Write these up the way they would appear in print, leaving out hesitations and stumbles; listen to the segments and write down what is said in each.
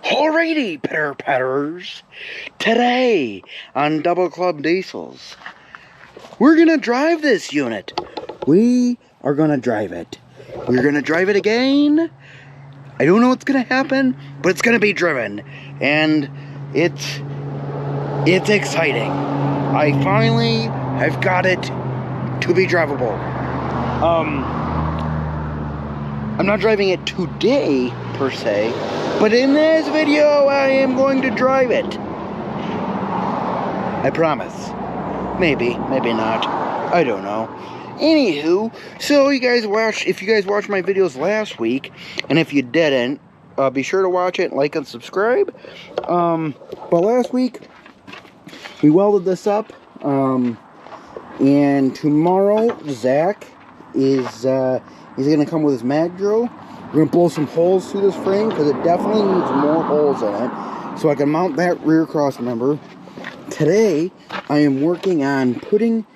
Alrighty, pitter-patters. Today on Double Club Diesels, we're gonna drive this unit. We are gonna drive it. We're gonna drive it again. I don't know what's gonna happen, but it's gonna be driven, and it's exciting. I finally have got it to be drivable. I'm not driving it today per se, but in this video I am going to drive it. I promise. Maybe, maybe not. I don't know. Anywho, so if you guys watched my videos last week, and if you didn't, be sure to watch it, like and subscribe. But last week we welded this up, and tomorrow Zach is he's gonna come with his mag drill. We're gonna blow some holes through this frame because it definitely needs more holes in it, so I can mount that rear cross member. Today I am working on putting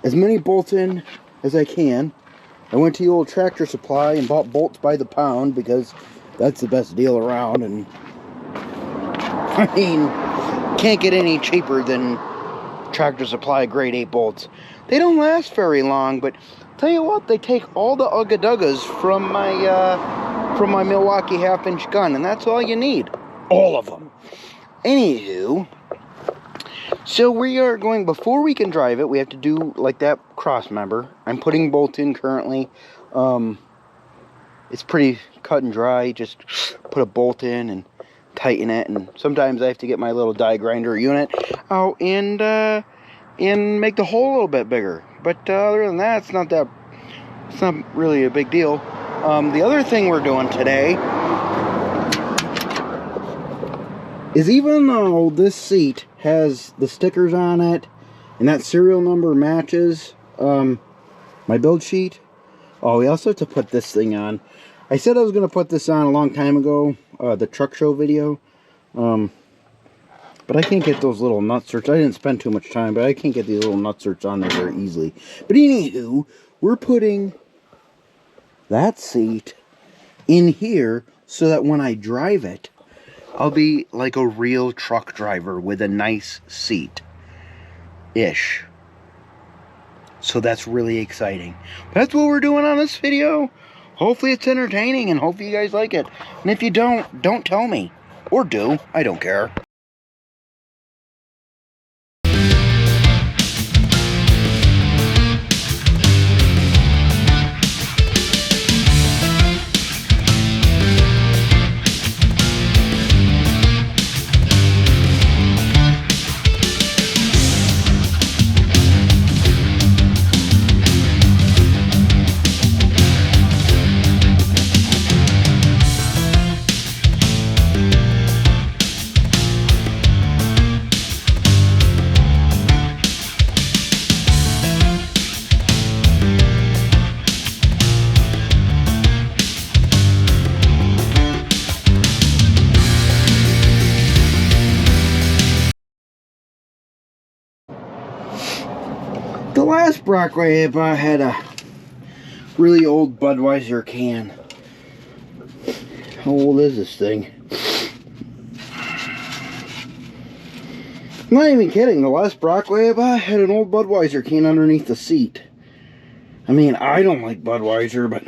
as many bolts in as I can. I went to the old Tractor Supply and bought bolts by the pound because that's the best deal around, and I mean, can't get any cheaper than Tractor Supply grade 8 bolts. They don't last very long, but tell you what, they take all the ugga-duggas from my Milwaukee half-inch gun, and that's all you need. All of them. Anywho, so we are going, before we can drive it, we have to do like that cross member. I'm putting bolt in currently. It's pretty cut and dry. Just put a bolt in and tighten it, and sometimes I have to get my little die grinder unit out and make the hole a little bit bigger. But other than that, it's not really a big deal. The other thing we're doing today is, even though this seat has the stickers on it and that serial number matches my build sheet, we also have to put this thing on. I said I was going to put this on a long time ago, the truck show video, but I can't get those little nutserts. I didn't spend too much time, but I can't get these little nutserts on there very easily. But anywho, we're putting that seat in here so that when I drive it, I'll be like a real truck driver with a nice seat-ish. So that's really exciting. That's what we're doing on this video. Hopefully it's entertaining, and hopefully you guys like it. And if you don't tell me. Or do. I don't care. The last Brockway I bought had a really old Budweiser can. How old is this thing? I'm not even kidding. The last Brockway I bought had an old Budweiser can underneath the seat. I mean, I don't like Budweiser, but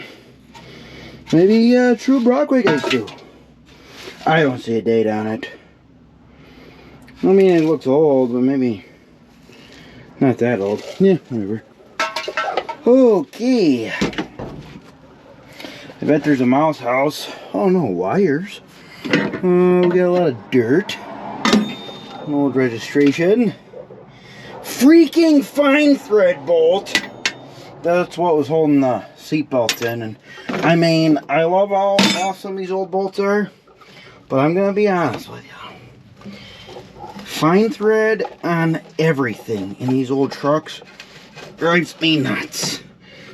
maybe true Brockway guys do. I don't see a date on it. I mean, it looks old, but maybe not that old. Yeah, whatever. Okay. I bet there's a mouse house. Oh, no wires. We got a lot of dirt. An old registration. Freaking fine thread bolt. That's what was holding the seatbelt in. And I mean, I love how awesome these old bolts are, but I'm gonna be honest with you. Fine thread on everything in these old trucks drives me nuts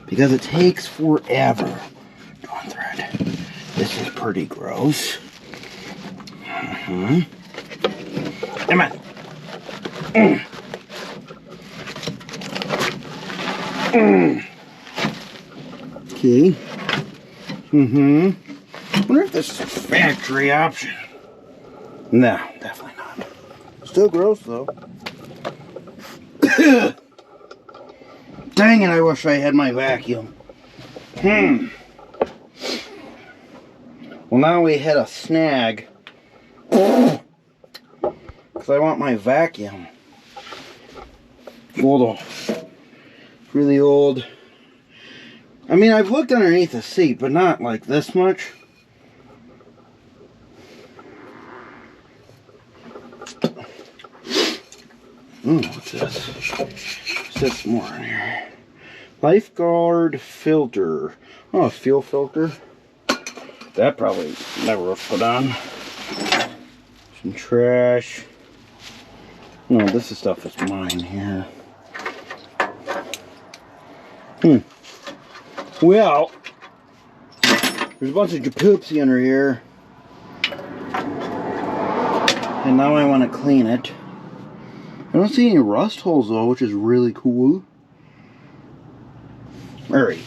because it takes forever to unthread. This is pretty gross. Come on. Okay. Wonder if this is a factory option. No, definitely not. Still gross though. Dang it, I wish I had my vacuum. Well, now we hit a snag. Because I want my vacuum. Old, really old. I mean, I've looked underneath the seat, but not like this much. What's this? What's this more in here? Lifeguard filter. Oh, a fuel filter. That probably never was put on. Some trash. No, this is stuff that's mine here. Well, there's a bunch of japoopsy under here. And now I want to clean it. I don't see any rust holes though, which is really cool. Alright.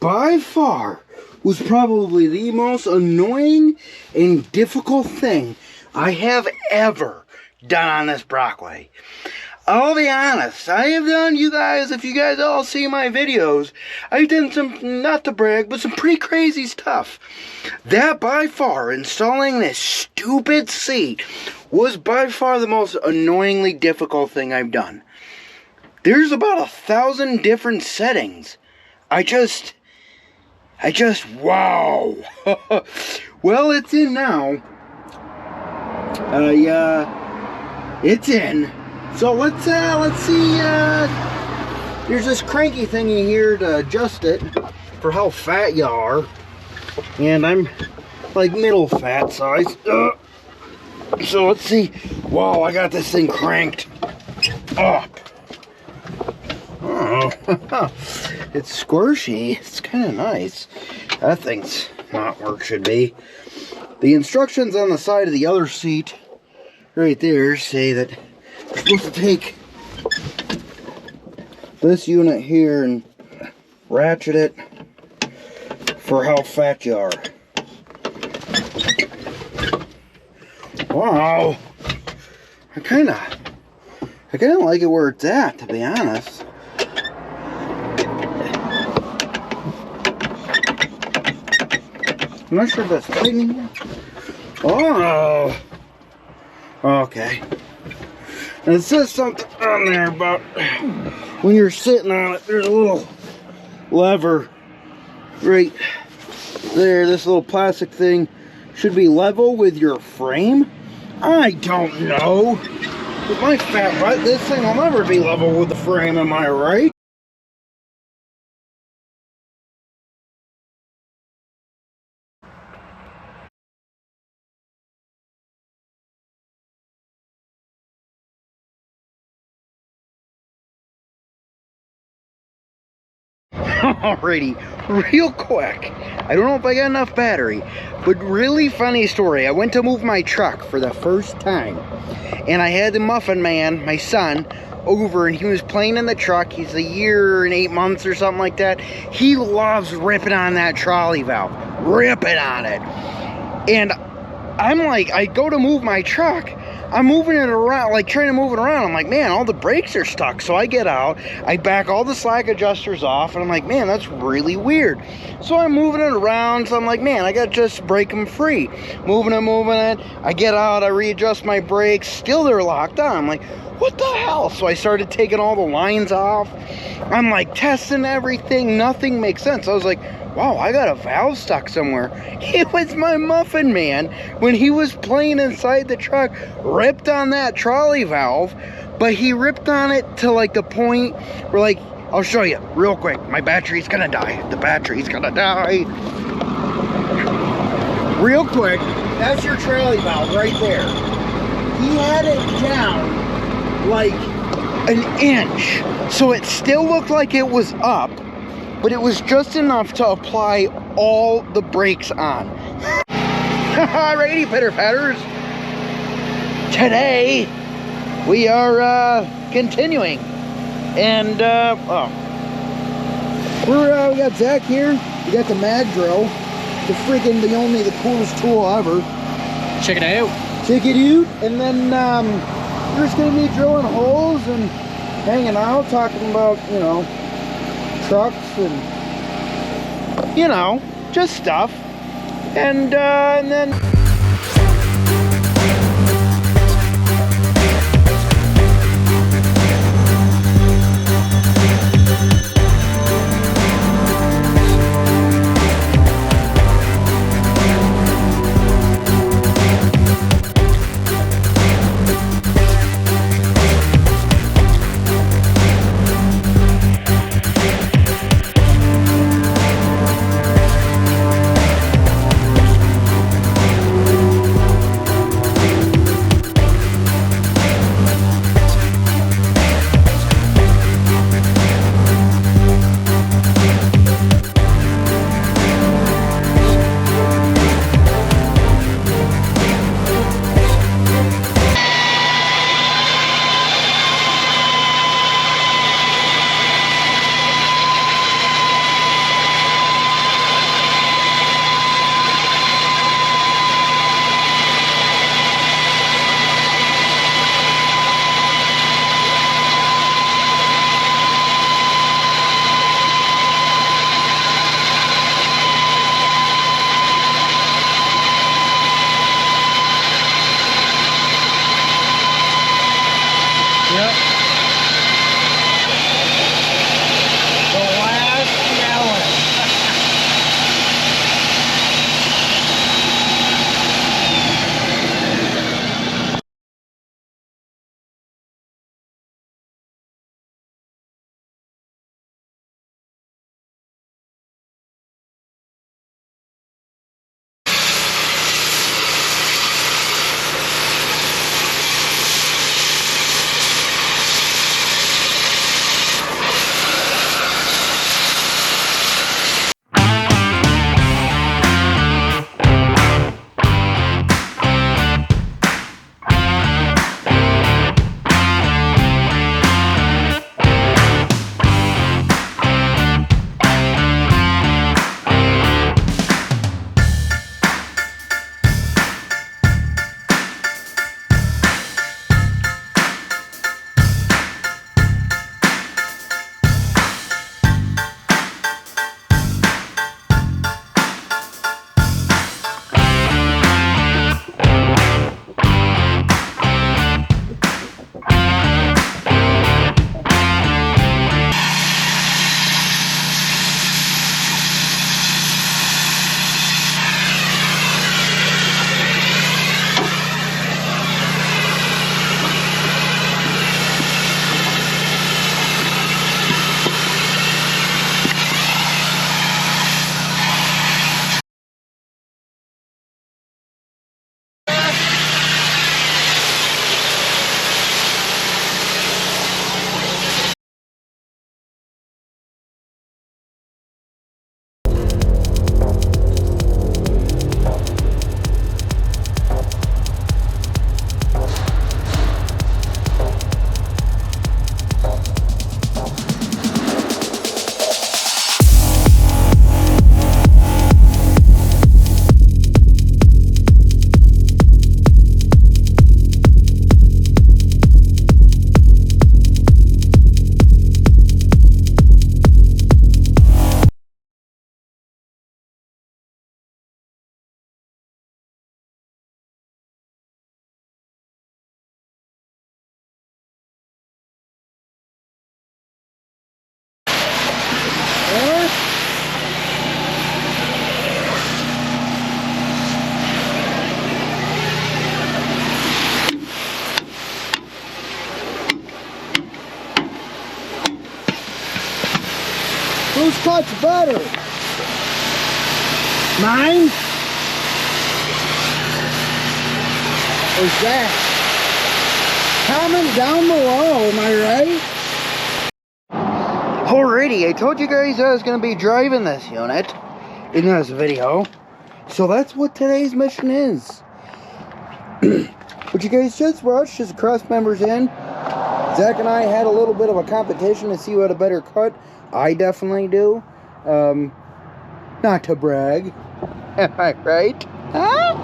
By far was probably the most annoying and difficult thing I have ever done on this Brockway. I'll be honest, I have done, you guys, if you guys all see my videos, I've done some, not to brag, but some pretty crazy stuff. That by far, installing this stupid seat was by far the most annoyingly difficult thing I've done. There's about 1,000 different settings. I just, wow. Well, it's in now. It's in. So let's see, there's this cranky thingy here to adjust it for how fat you are. And I'm like middle fat size. So let's see. Wow, I got this thing cranked up. Oh, it's squishy. It's kind of nice. That thing's not where it should be. The instructions on the side of the other seat right there say that you're supposed to take this unit here and ratchet it for how fat you are. Wow. I kind of like it where it's at, to be honest. I'm not sure if that's tightening yet. Oh. Okay. And it says something on there about when you're sitting on it, there's a little lever right there. This little plastic thing should be level with your frame. I don't know. With my fat butt, this thing will never be level with the frame, am I right? Alrighty, real quick, I don't know if I got enough battery, but really funny story. I went to move my truck for the first time, and I had the Muffin Man, my son, over, and he was playing in the truck. He's 1 year and 8 months or something like that. He loves ripping on that trolley valve, ripping on it. And I'm like, I go to move my truck, I'm moving it around, like trying to move it around. I'm like, man, all the brakes are stuck. So I get out, I back all the slack adjusters off, and I'm like, man, that's really weird. So I'm moving it around, so I'm like, man, I gotta just break them free. Moving it. I get out, I readjust my brakes, still they're locked on. I'm like, what the hell? So I started taking all the lines off. I'm like testing everything, nothing makes sense. I was like, wow, I got a valve stuck somewhere. It was my Muffin Man, when he was playing inside the truck, ripped on that trolley valve, but he ripped on it to like the point where, like, I'll show you real quick. My battery's gonna die. The battery's gonna die. Real quick, that's your trolley valve right there. He had it down like 1 inch, so it still looked like it was up, but it was just enough to apply all the brakes on. Alrighty, pitter patters. Today we are continuing, and we got Zach here. We got the mag drill, the coolest tool ever. Check it out. Check it out, and then we're just gonna be drilling holes and hanging out, talking about, you know, trucks and, you know, just stuff, and then Whose cut's better? Mine? Or Zach? Comment down below, am I right? Alrighty, I told you guys I was going to be driving this unit in this video. So that's what today's mission is. What you guys just watched is cross members in. Zach and I had a little bit of a competition to see who had a better cut. I definitely do. Not to brag. Am I right? Huh?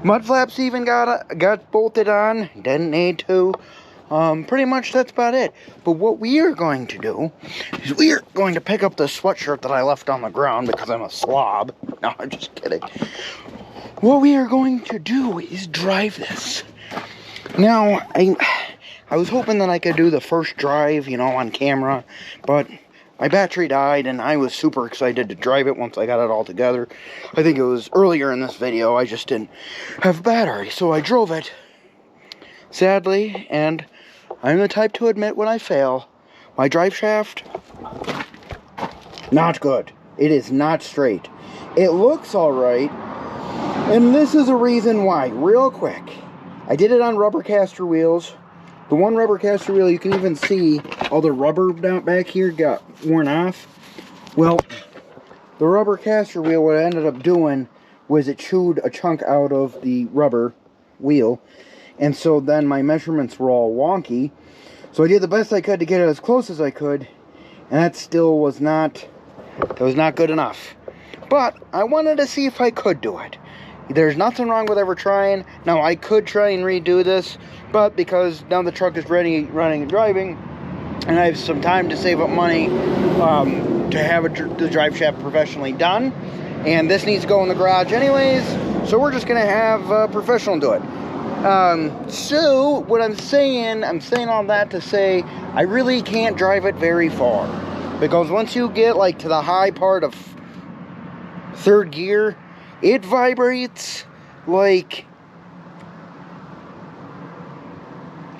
Mud flaps even got bolted on. Didn't need to. Pretty much that's about it. But what we are going to do is we are going to pick up the sweatshirt that I left on the ground because I'm a slob. No, I'm just kidding. What we are going to do is drive this. Now, I was hoping that I could do the first drive, you know, on camera, but my battery died and I was super excited to drive it once I got it all together. I think it was earlier in this video, I just didn't have battery, so I drove it. Sadly, and I'm the type to admit when I fail, my drive shaft, not good. It is not straight. It looks alright, and this is a reason why. Real quick, I did it on rubber caster wheels. The one rubber caster wheel, you can even see all the rubber down back here got worn off. Well, the rubber caster wheel, what I ended up doing was it chewed a chunk out of the rubber wheel. And so then my measurements were all wonky. So I did the best I could to get it as close as I could. And that still was not good enough. But I wanted to see if I could do it. There's nothing wrong with ever trying. Now, I could try and redo this, but because now the truck is ready, running and driving, and I have some time to save up money to have the drive shaft professionally done, and this needs to go in the garage anyways, so we're just going to have a professional do it. So, what I'm saying all that to say, I really can't drive it very far, because once you get like to the high part of third gear, it vibrates like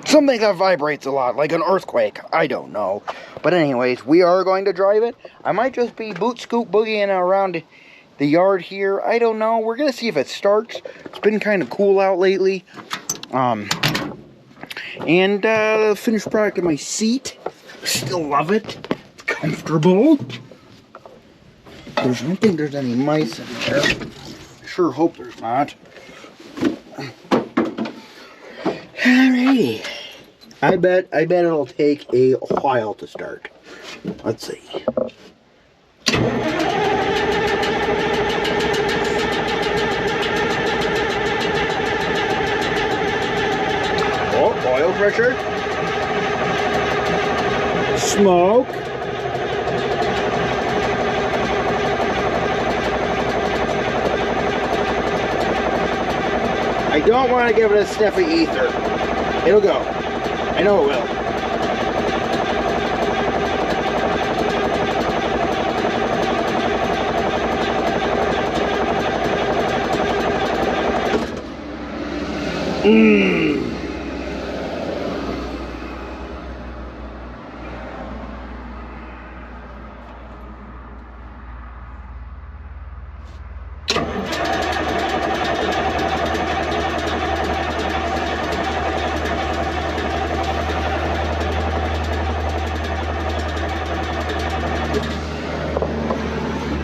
something that vibrates a lot, like an earthquake. I don't know. But anyways, we are going to drive it. I might just be boot scoot boogieing around the yard here. I don't know. We're going to see if it starts. It's been kind of cool out lately. The finished product of my seat. Still love it. It's comfortable. I don't think there's any mice in there. Sure hope there's not. Alrighty. I bet it'll take a while to start. Let's see. Oh, oil pressure. Smoke. I don't want to give it a sniff of ether. It'll go. I know it will.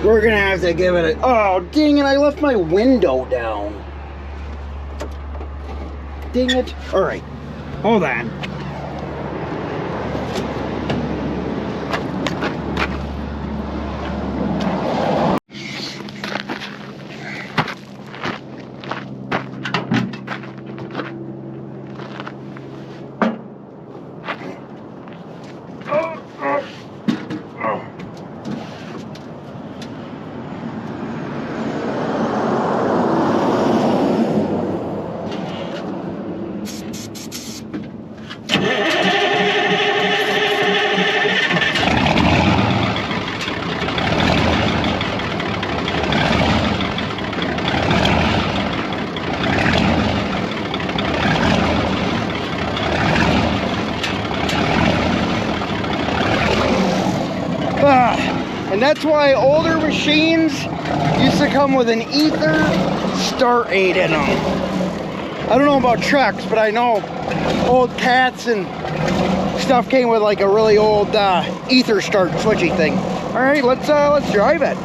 We're gonna have to give it a... Oh, dang it, I left my window down. Dang it. Alright, hold on. And that's why older machines used to come with an ether start aid in them. I don't know about trucks, but I know old cats and stuff came with like a really old ether start switchy thing. All right, let's drive it.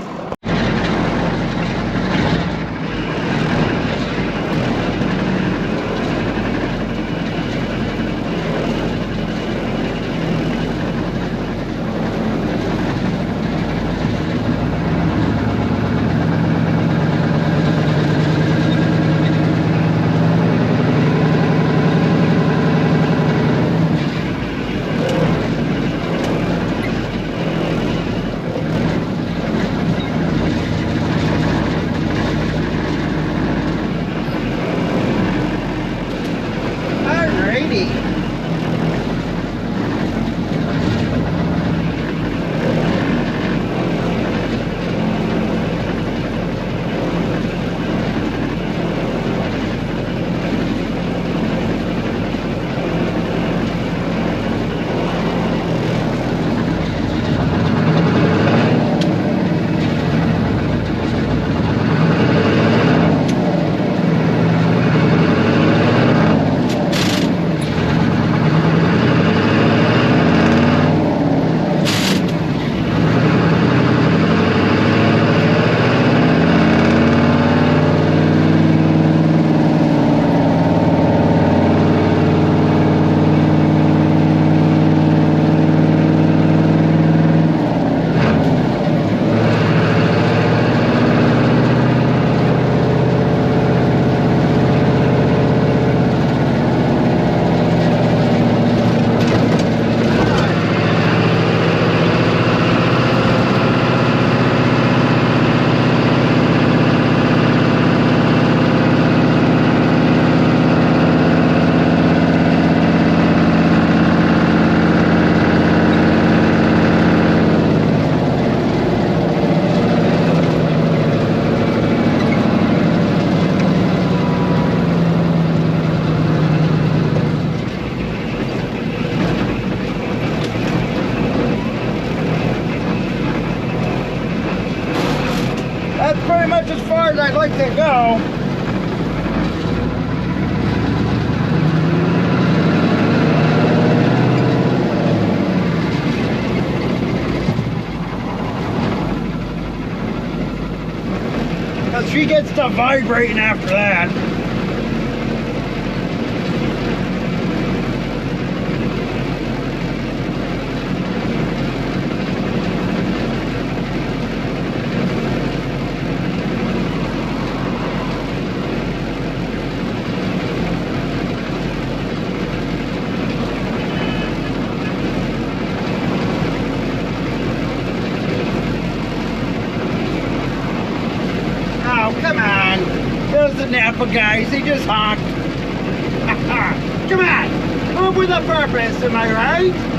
Pretty much as far as I'd like to go. Because she gets to vibrating after that. Come on, those the Napa guys, they just honk. Come on, move with a purpose, am I right?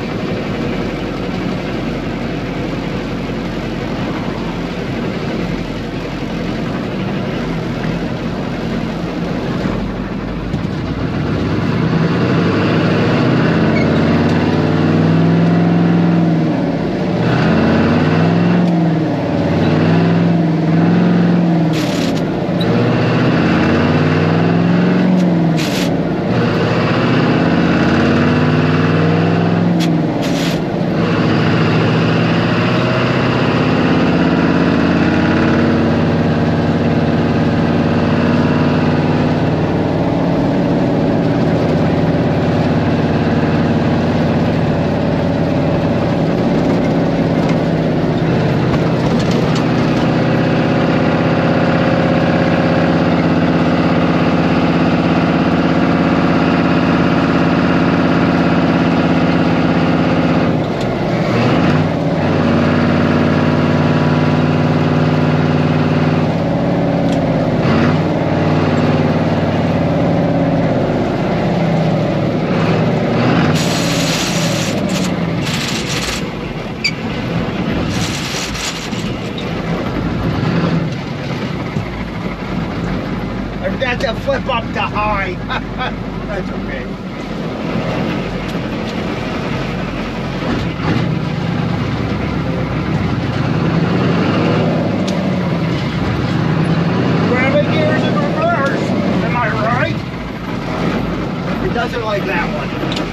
That's a flip up to high. That's okay. doesn't like that one.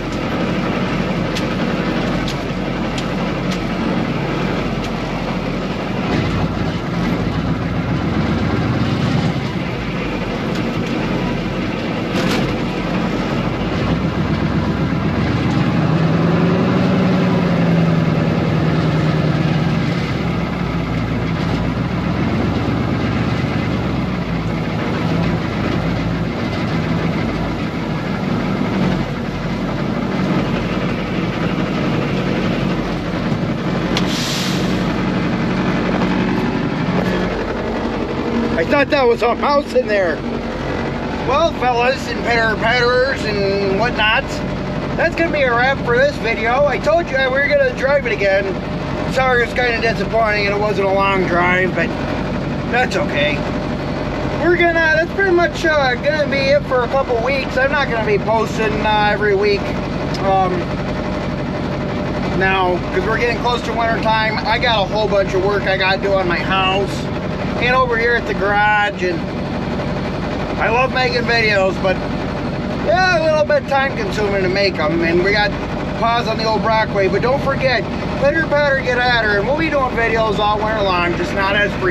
I thought that was a mouse in there. Well, fellas and pitter-patterers and whatnot, that's going to be a wrap for this video. I told you we were going to drive it again. Sorry, it's kind of disappointing and it wasn't a long drive, but that's okay. That's pretty much going to be it for a couple weeks. I'm not going to be posting every week now, because we're getting close to winter time. I got a whole bunch of work I got to do on my house and over here at the garage, and I love making videos, but yeah, a little bit time consuming to make them, and we got pause on the old Brockway. But don't forget, pitter patter, get at her, and we'll be doing videos all winter long, just not as frequent.